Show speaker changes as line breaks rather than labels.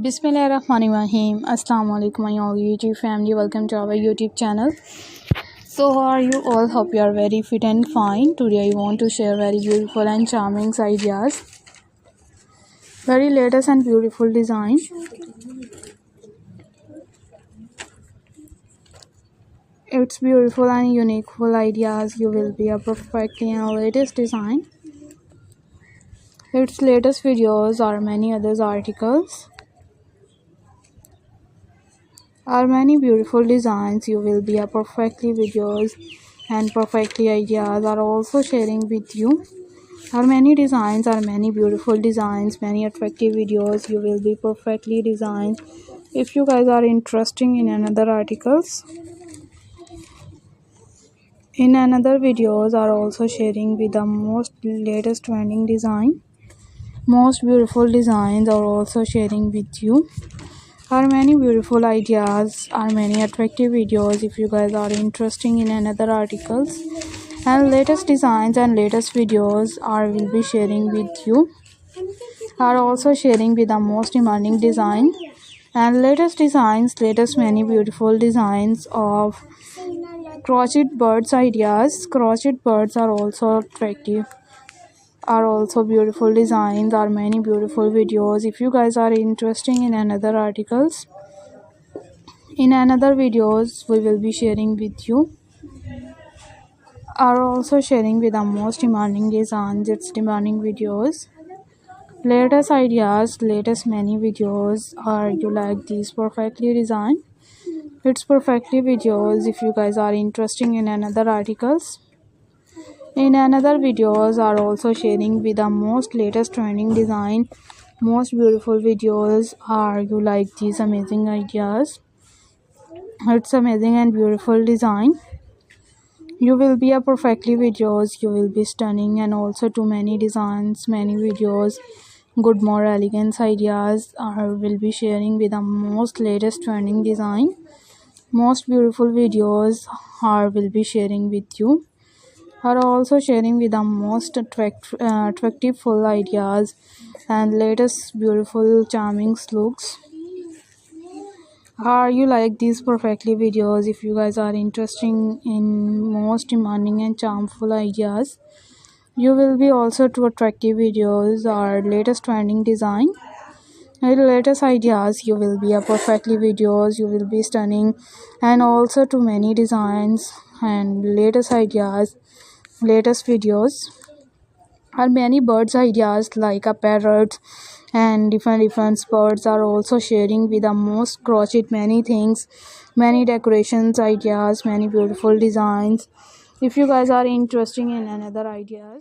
Bismillahirrahmanirrahim. Assalamu alaikum my all YouTube family. Welcome to our YouTube channel. So how are you all? Hope you are very fit and fine. Today I want to share very beautiful and charming ideas. Very latest and beautiful design. It's beautiful and unique full ideas. You will be a perfectly and latest design. Its latest videos or many others articles. Are many beautiful designs. You will be a perfectly videos and perfectly ideas are also sharing with you. Are many designs, are many beautiful designs, many attractive videos. You will be perfectly designed. If you guys are interested in another articles, in another videos are also sharing with the most latest trending design. Most beautiful designs are also sharing with you. Are many beautiful ideas, are many attractive videos. If you guys are interested in another articles and latest designs and latest videos are will be sharing with you. Are also sharing with the most demanding design and latest designs, latest many beautiful designs of crochet birds ideas. Crochet birds are also attractive, are also beautiful designs, are many beautiful videos. If you guys are interested in another articles, in another videos we will be sharing with you. Are also sharing with the most demanding designs, its demanding videos, latest ideas, latest many videos. Are you like these perfectly designed? It's perfectly videos. If you guys are interested in another articles, in another videos are also sharing with the most latest trending design, most beautiful videos. Are you like these amazing ideas? It's amazing and beautiful design. You will be a perfectly videos. You will be stunning and also too many designs, many videos. Good more elegance ideas are will be sharing with the most latest trending design. Most beautiful videos are will be sharing with you. Are also sharing with the most attractive full ideas and latest beautiful charming looks. Are you like these perfectly videos? If you guys are interested in most demanding and charmful ideas, you will be also to attractive videos or latest trending design and latest ideas. You will be a perfectly videos. You will be stunning and also to many designs and latest ideas, latest videos. Are many birds ideas like a parrot and different birds are also sharing with the most crochet many things, many decorations ideas, many beautiful designs. If you guys are interested in another ideas,